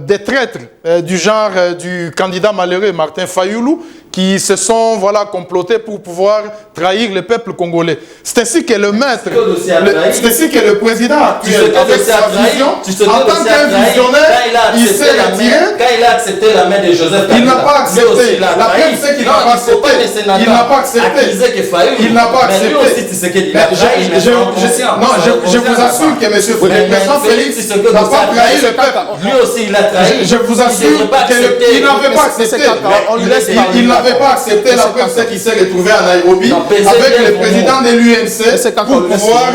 des traîtres du genre du candidat malheureux Martin Fayoulou qui se sont complotés pour pouvoir trahir le peuple congolais. C'est ainsi que le maître, c'est ainsi que le président actuel, avec sa vision, en tant qu'un visionnaire, il s'est retiré. Quand il a accepté la main de Joseph Kabila, il n'a pas accepté. La preuve, c'est qu'il n'a pas accepté. Il n'a pas accepté. Il n'a pas accepté. Je vous assure que le président Félix n'a pas trahi le peuple. Lui aussi, il a trahi. Je vous assure qu'il n'avait pas accepté. Il n'avait pas accepté la preuve, c'est qu'il s'est retrouvé à Nairobi avec le président de l'UMC pour pouvoir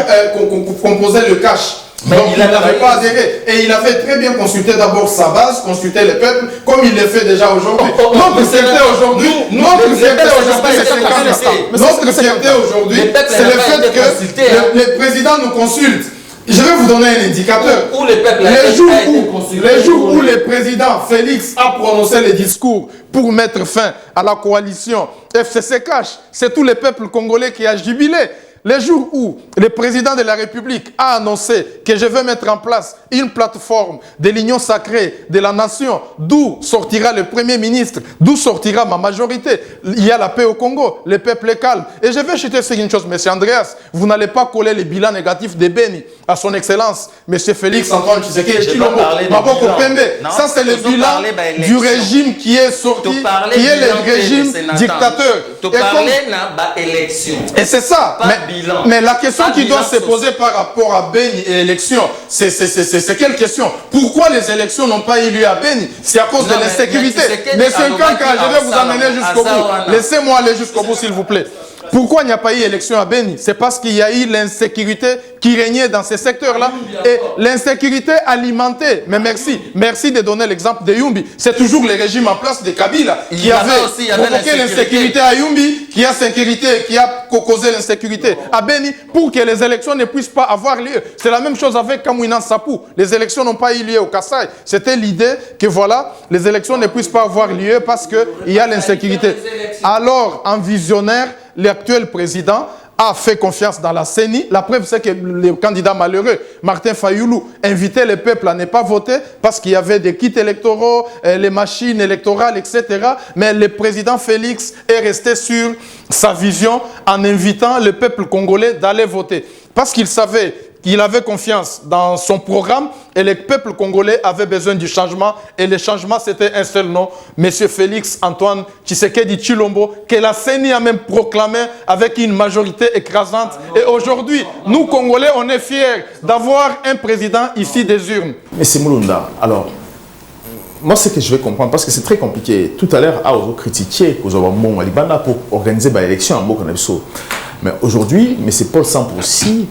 composer le cash. Donc il n'avait pas adhéré. Et il avait très bien consulté d'abord sa base, consulté le peuple, comme il le fait déjà aujourd'hui. Notre fierté aujourd'hui, c'est le fait que le président nous consulte. Je vais vous donner un indicateur. Les jours où le président Félix a prononcé le discours pour mettre fin à la coalition FCC Cash, c'est tout le peuple congolais qui a jubilé. Les jours où le président de la République a annoncé que je vais mettre en place une plateforme de l'union sacrée de la nation, d'où sortira le Premier ministre, d'où sortira ma majorité, il y a la paix au Congo, le peuple est calme. Et je vais chuter sur une chose, M. Andreas, vous n'allez pas coller les bilans négatifs de Beni à son excellence, M. Félix Antoine Tshisekedi Tshilombo, Maboko Pembe. Ça, c'est le bilan du régime qui est sorti, qui est le régime dictateur. Et c'est ça. Mais la question qui doit se poser par rapport à Beni et l'élection, c'est quelle question? Pourquoi les élections n'ont pas eu lieu à Beni? C'est à cause de l'insécurité. Mais c'est un cas, je vais vous amener jusqu'au bout. Laissez-moi aller jusqu'au bout, s'il vous plaît. Pourquoi il n'y a pas eu élection à Beni? C'est parce qu'il y a eu l'insécurité qui régnait dans ces secteurs-là. Et l'insécurité alimentée. Mais merci de donner l'exemple de Yumbi. C'est toujours le régime en place de Kabila qui avait provoqué l'insécurité à Yumbi, qui a causé l'insécurité à Beni pour que les élections ne puissent pas avoir lieu. C'est la même chose avec Kamouinan Sapou. Les élections n'ont pas eu lieu au Kassai. C'était l'idée que les élections ne puissent pas avoir lieu parce qu'il y a l'insécurité. Alors, en visionnaire, l'actuel président a fait confiance dans la CENI. La preuve, c'est que le candidat malheureux, Martin Fayoulou, invitait le peuple à ne pas voter parce qu'il y avait des kits électoraux, les machines électorales, etc. Mais le président Félix est resté sur sa vision en invitant le peuple congolais d'aller voter. Parce qu'il savait qu'il avait confiance dans son programme et le peuple congolais avait besoin du changement. Et le changement, c'était un seul nom, M. Félix Antoine Tshisekedi Tshilombo, que la CENI a même proclamé avec une majorité écrasante. Et aujourd'hui, nous, Congolais, on est fiers d'avoir un président ici des urnes. Mais c'est Moulunda. Alors, moi, ce que je vais comprendre, parce que c'est très compliqué. Tout à l'heure, à vous critiquer pour organiser l'élection en Bokanabso. Mais aujourd'hui, M. Paul Sampo aussi,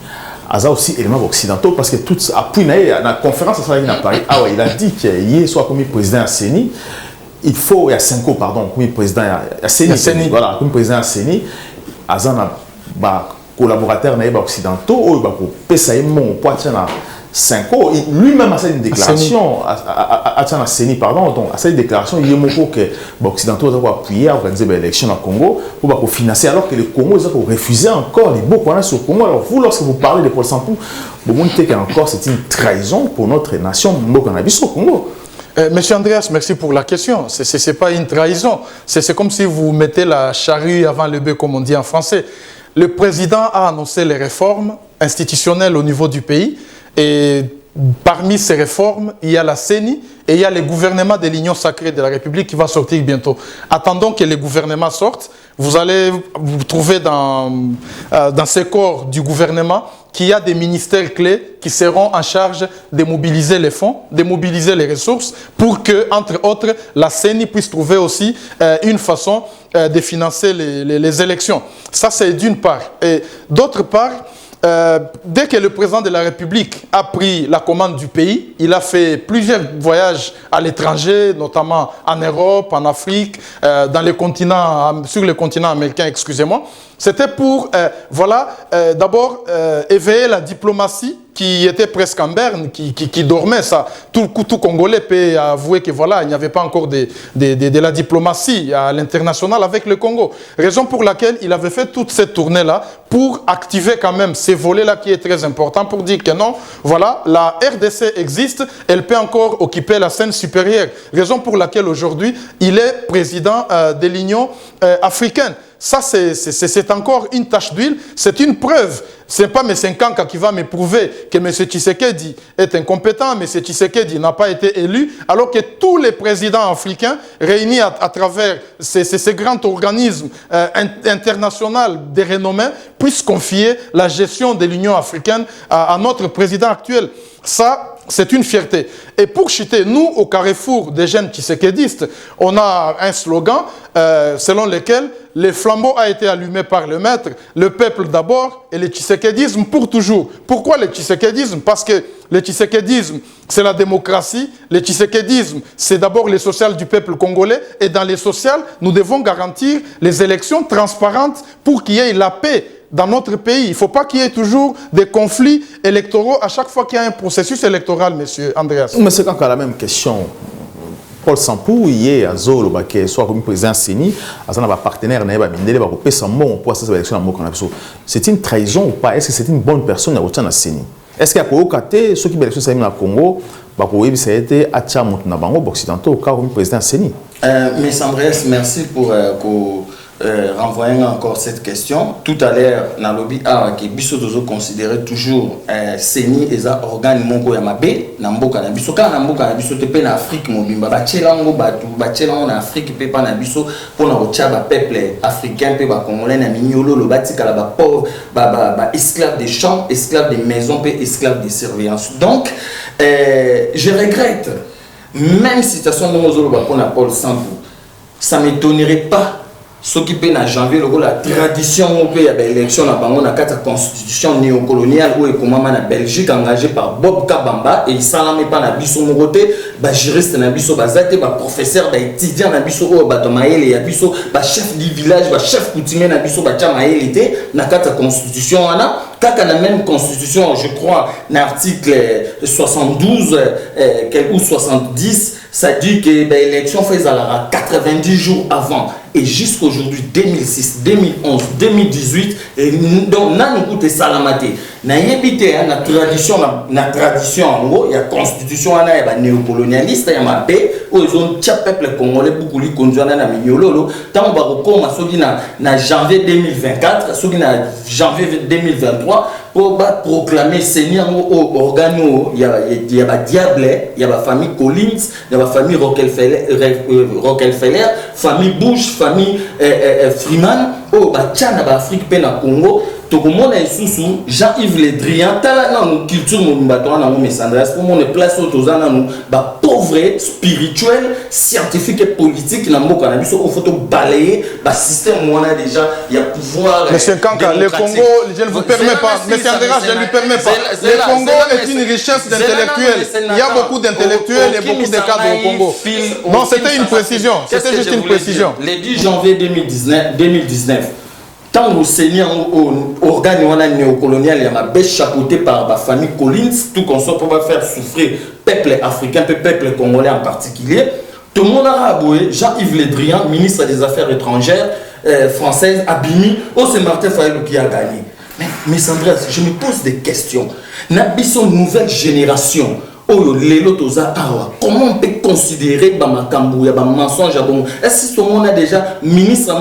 a aussi éléments occidentaux parce que tout après la conférence à Paris, il a dit qu'il soit comme président à CENI, il faut, il y a 5 ans, pardon, comme président à CENI, voilà, comme président à CENI, Azana, collaborateurs occidentaux, pour payer mon poids 5 ans, lui-même a fait une déclaration, à CENI, pardon, donc à cette déclaration, il y a un mot que les Occidentaux ont appuyé à organiser l'élection au Congo pour financer, alors que le Congo ont refusé encore les beaux points sur le Congo. Alors vous, lorsque vous parlez de Paul Sampo, vous montrez qu'encore c'est une trahison pour notre nation au Congo. Monsieur Andreas, merci pour la question. Ce n'est pas une trahison. C'est comme si vous mettez la charrue avant le bœuf, comme on dit en français. Le président a annoncé les réformes institutionnelles au niveau du pays. Et parmi ces réformes, il y a la CENI et il y a le gouvernement de l'Union sacrée de la République qui va sortir bientôt. Attendons que le gouvernement sorte. Vous allez vous trouver dans ces corps du gouvernement qu'il y a des ministères clés qui seront en charge de mobiliser les fonds, de mobiliser les ressources pour que, entre autres, la CENI puisse trouver aussi une façon de financer les élections. Ça, c'est d'une part. Et d'autre part, dès que le président de la République a pris la commande du pays, il a fait plusieurs voyages à l'étranger, notamment en Europe, en Afrique, sur le continent américain, excusez-moi. C'était pour, d'abord éveiller la diplomatie qui était presque en berne, qui dormait. Ça. Tout Congolais peut avouer que voilà, il n'y avait pas encore de la diplomatie à l'international avec le Congo. Raison pour laquelle il avait fait toute cette tournée-là pour activer quand même ces volets-là qui est très important pour dire que non, voilà, la RDC existe, elle peut encore occuper la scène supérieure. Raison pour laquelle aujourd'hui, il est président de l'Union africaine. Ça, c'est encore une tache d'huile, c'est une preuve. Ce n'est pas M. Nkanka qui va me prouver que M. Tshisekedi est incompétent, M. Tshisekedi n'a pas été élu, alors que tous les présidents africains réunis à travers ces grands organismes internationaux de renommée puissent confier la gestion de l'Union africaine à notre président actuel. Ça, c'est une fierté. Et pour chuter, nous, au carrefour des jeunes tshisekédistes, on a un slogan selon lequel le flambeau a été allumé par le maître, le peuple d'abord et le tshisekédisme pour toujours. Pourquoi le tshisekédisme? Parce que le tshisekédisme, c'est la démocratie. Le tshisekédisme, c'est d'abord le social du peuple congolais. Et dans les social, nous devons garantir les élections transparentes pour qu'il y ait la paix dans notre pays. Il ne faut pas qu'il y ait toujours des conflits électoraux à chaque fois qu'il y a un processus électoral, monsieur Andreas. Mais c'est encore la même question. Paul Sampo, il y a Zolo, soit comme président CENI, un partenaire, c'est une trahison ou pas? Est-ce que c'est une bonne personne à retenir CENI? Est-ce qu'il y a des ceux qui ont été au Congo, ça a été à occidentaux, comme président CENI? Mais Andreas, merci pour renvoyer encore cette question. Tout à l'heure, dans le lobby, que Bisso dozo considérer toujours CENI et ça organe mongo yamabe, namboka na Bisso quand namboka na Bisso te pe na Afrique mobimba bachela ngo batu bachela en Afrique pe pa na Bisso pour na ochaba peuple africain pe ba congolais na mignolo lo batika la ba pauvre ba esclaves des champs, esclaves des maisons pe esclaves de surveillance. Donc je regrette même situation de Mozolo ba pour na Paul Sampo, ça m'étonnerait pas. Ce qui peut en janvier, la tradition de l'élection dans la constitution néocoloniale où la Belgique engagée par Bob Kabamba et il s'en pas na biso mogoté, juriste na biso bazate, professeur d'étudiant na biso ou batomaele ya biso, chef du village, chef coutumier na biso bachamaelité na kata constitution ana. Kaka la même constitution, je crois, l'article 72 ou 70, ça dit que l'élection fait à 90 jours avant. et jusqu'aujourd'hui 2006, 2011, 2018 et donc na nous coûte salamate na yebité na tradition en gros il y a constitution na ya néocolonialiste ya mabe ils ont tia peuple congolais beaucoup li conduire na minyololo tant ba kokoma soki na janvier 2024 soki na janvier 2023 pour proclamer Seigneur au organo il y a ba diable il y a ba famille Collins il y a ba famille Rockefeller famille Bush famille Freeman au ba tchana ba Afrique pe na Congo to komona isusu Jean-Yves Le Drian tala na culture mobimbato na Messandras pour mon place autozana nous ba pauvre spirituel scientifique et politique na mboka na biso au photo balayer ba système mona déjà il y a pouvoir Monsieur Kanka, le Congo, je ne vous permets pas, Monsieur Andrea, je ne lui permets pas. Le Congo est une richesse d'intellectuels. Il y a beaucoup d'intellectuels et beaucoup de cadres au Congo. Non, c'était une précision. C'était juste une précision. Le 10 janvier 2019, tant que le Seigneur organe néocolonial il y a chapeauté par la famille Collins, tout qu'on soit pour faire souffrir peuple africain, peuple congolais en particulier. Tout le monde a aboué, Jean-Yves Le Drian, ministre des Affaires étrangères française, Abimi, c'est Martin Fayulu qui a gagné. Mais Sandra, je me pose des questions. N'abissons une nouvelle génération. Comment on peut considérer Bamakambu, un mensonge? Est-ce que tout le monde a déjà ministre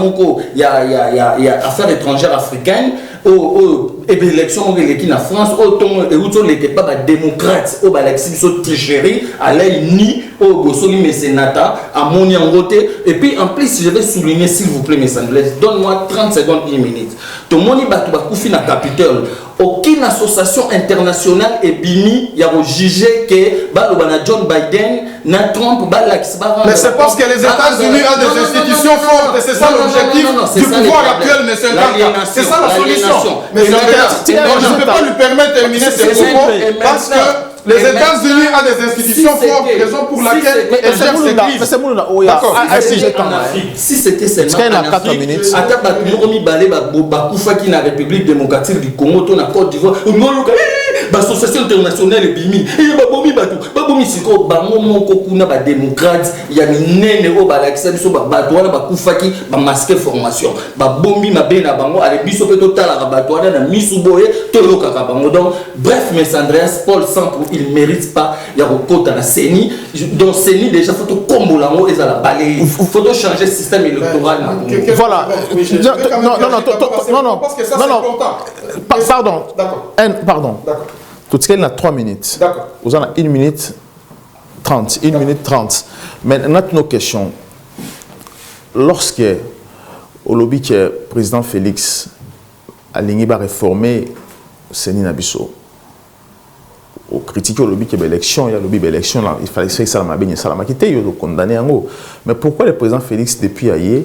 il y a affaires étrangères africaines, élection en France, autant les pas démocrates, au Balexis, tricherie, à l'AINI, au Bossoli Messenata, à Moniangote. Et puis en plus, je vais souligner, s'il vous plaît, mes Anglais, donne-moi 30 secondes, 1 minute. Tout le monde est dans la capitale. Aucune association internationale est bini, il y a jugé que John Biden, Trump, mais c'est parce que les États-Unis ont des institutions fortes, et c'est ça l'objectif du pouvoir actuel, M. Kanka. C'est ça la solution. Mais je ne peux pas lui permettre de terminer ses propos parce que les États-Unis ont des institutions fortes, raison pour laquelle elles gèrent ces crises. D'accord. Si c'était seulement en Afrique, à la République démocratique du Congo, la Côte d'Ivoire, l'association internationale est bimi. Il y a babomi batou, babomi siko, bamomo kokuna ba démocrate, il y a une nene au balaxel so babatouana bakufaki ba masquer formation. Babomi mabena bango ale biso pe total la babatouana na misuboye toloka bango. Donc bref, mes Andreas Paul Sampo, il mérite pas ya kokota na CENI. Donc CENI déjà faut to combo lango et ça la balayer. Faut to changer système électoral. Voilà. Non, pardon. Pardon. Tout ce qu'il a 3 minutes. D'accord. Vous en avez 1 minute 30. 1 minute 30. Maintenant, nos questions. Lorsque, au lobby que le président Félix a réformé Seni Nabiso, au critique au lobby que l'élection, il y a le lobby l'élection, il fallait faire ça la quitté, il a condamné en gros. Mais pourquoi le président Félix, depuis hier,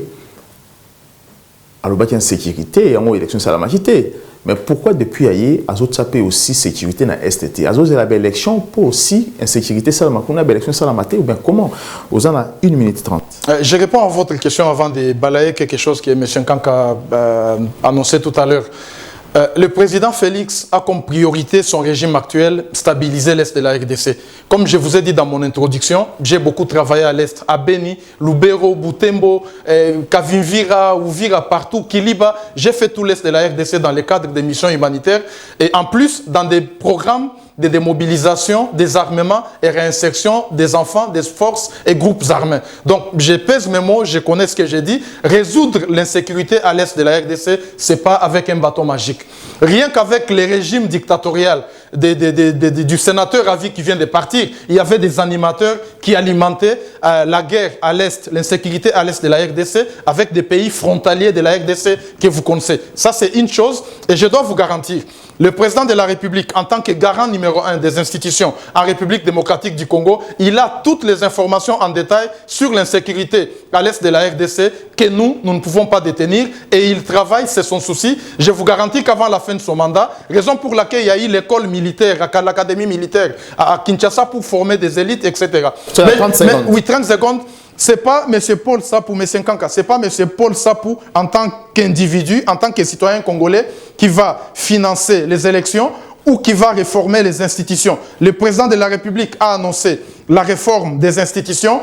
a le en sécurité, en élection, ça l'a quitté? Mais pourquoi depuis hier, Azot sapé aussi sécurité dans STT? Azot la belle élection pour aussi insécurité ça la belle élection ça la maté ou bien comment? Aux en a 1 minute 30. Je réponds à votre question avant de balayer quelque chose que M. Kanka a annoncé tout à l'heure. Le président Félix a comme priorité son régime actuel, stabiliser l'Est de la RDC. Comme je vous ai dit dans mon introduction, j'ai beaucoup travaillé à l'Est, à Beni, Lubero, Butembo, Kavimvira, Ouvira, partout, Kiliba. J'ai fait tout l'Est de la RDC dans le cadre des missions humanitaires et en plus dans des programmes de démobilisation, des armements et réinsertion des enfants, des forces et groupes armés. Donc, je pèse mes mots, je connais ce que j'ai dit. Résoudre l'insécurité à l'Est de la RDC, ce n'est pas avec un bâton magique. Rien qu'avec les régimes dictatoriaux du sénateur Ravi qui vient de partir, il y avait des animateurs qui alimentaient la guerre à l'Est, l'insécurité à l'Est de la RDC avec des pays frontaliers de la RDC que vous connaissez. Ça, c'est une chose et je dois vous garantir. Le président de la République, en tant que garant numéro 1 des institutions en République démocratique du Congo, il a toutes les informations en détail sur l'insécurité à l'Est de la RDC que nous ne pouvons pas détenir et il travaille, c'est son souci. Je vous garantis qu'avant la fin de son mandat, raison pour laquelle il y a eu l'école militaire, l'académie militaire à Kinshasa pour former des élites, etc. 30 secondes. Oui, 30 secondes. Ce n'est pas M. Paul Sapou, M. Kanka, ce n'est pas M. Paul Sapou en tant qu'individu, en tant que citoyen congolais qui va financer les élections ou qui va réformer les institutions. Le président de la République a annoncé la réforme des institutions.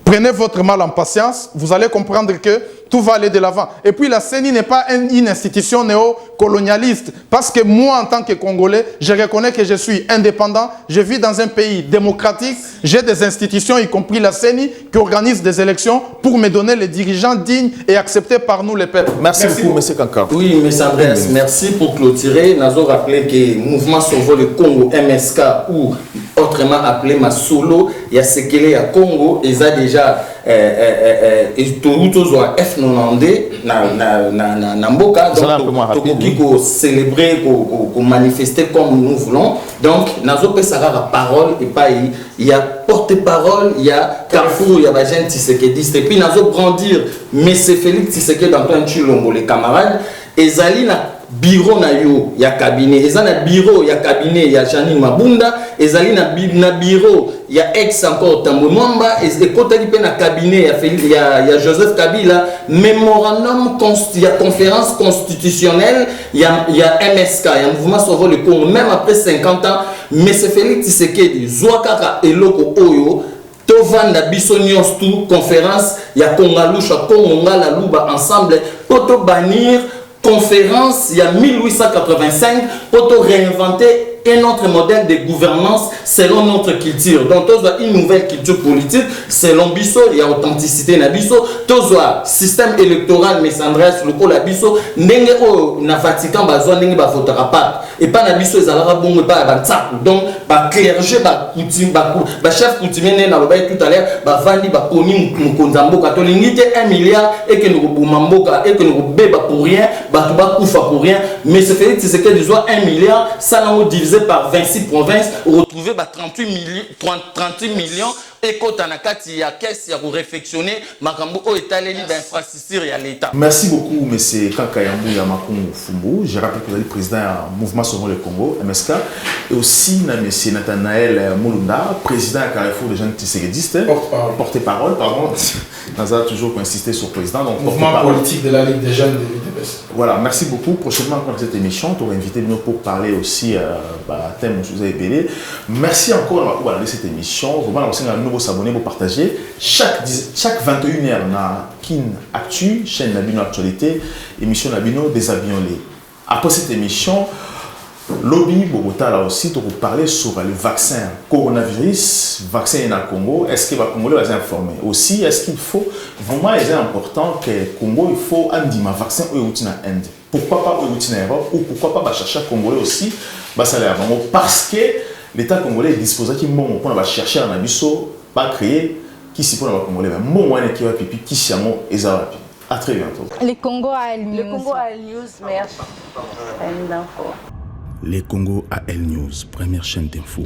Prenez votre mal en patience, vous allez comprendre que tout va aller de l'avant. Et puis la CENI n'est pas une institution néocolonialiste. Parce que moi, en tant que Congolais, je reconnais que je suis indépendant. Je vis dans un pays démocratique. J'ai des institutions, y compris la CENI, qui organisent des élections pour me donner les dirigeants dignes et acceptés par nous, les peuples. Merci beaucoup, M. Kanka. Oui, M. Andreas, merci pour clôturer. Nous avons rappelé que le mouvement Sauver le Congo, MSK, ou autrement appelé Masolo, il y a ce qu'il y a Congo, ils ont déjà F90 na mboka, donc qui célébrer, manifester comme nous voulons. Donc, nous avons la parole et pas il y a porte-parole, il y a Carrefour, il y a Bajen Tshisekedi, et puis nous avons grandir M. Félix Tshisekedi d'Antoine Chilombo, les camarades, et Zali na bureau na yo ya cabinet, et na bureau ya cabinet ya Janine Mabunda, et Zali na bureau ya ex encore Tambo Mwamba, et côté qui na cabinet ya Joseph Kabila, mémorandum il y a conférence constitutionnelle, il y a MSK, il y a mouvement Sauver le Congo, même après 50 ans, M. Félix Tshisekedi, Zouakaka Eloko Oyo, Tovanda biso nyos tout conférence ya Kongalusha Kongonga la Luba ensemble pour bannir conférence il y a 1885 pour réinventer un autre modèle de gouvernance selon notre culture. Donc, tous une nouvelle culture politique selon Bisso, il y a authenticité na Bisso, tous système électoral mais Andreas le la Bisso, ndenge o na Vatican bazwa ndenge ba votera pas et pas na Bisso ezalaka bongo pas ba tsaku. Donc, ba clergé ba coutume ba chef coutumier na ba tout à l'heure ba vandi ba koni mukonza mboka to lingite 1 milliard et que nous boma mboka et que nous beba pour rien, ba to ba kufa pour rien, mais ce fait c'est que nous 1 milliard ça n'a divisé par 26 provinces, retrouver 38 millions et quand on a 4 il y a caisse il y a réflexionner makambo o étaleli d'infrastructure à l'état. Merci beaucoup M. Kankayambu Yamakongo Fumbu. Je rappelle que vous êtes président du mouvement Sauver le Congo MSK et aussi M. Nathanaël Mulunda, président à Carrefour des jeunes tisséguédistes, porte-parole, pardon. Nous avons toujours insisté sur le président. Donc, mouvement politique de la Ligue des jeunes de l'UDPS. Voilà, merci beaucoup. Prochainement, dans cette émission, tu auras invité nous pour parler aussi thème où vous avez belé. Merci encore de cette émission. Vraiment, aussi, un nouveau s'abonner pour partager. Chaque 21h, on a Kin Actu, chaîne Nabino Actualité, émission Nabino Déshabillons-les. Après cette émission, Lobby Bogota là aussi pour parler sur le vaccin coronavirus, vaccin en Congo. Est-ce que les Congolais vont informer aussi? Est-ce qu'il faut vraiment, c'est important que le Congo il faut un vaccin ou en Inde? Pourquoi pas en Europe ou pourquoi pas chercher Congolais aussi? Parce que l'État congolais est disposé qui bon on va chercher un abisso pas créer qui s'y pour les Congolais mais bon on est qui va pipi qui siamo et Zarapi. À très bientôt. Les Congo à El News. Le Congo à El News, merci. Les Congo AL News, première chaîne d'info.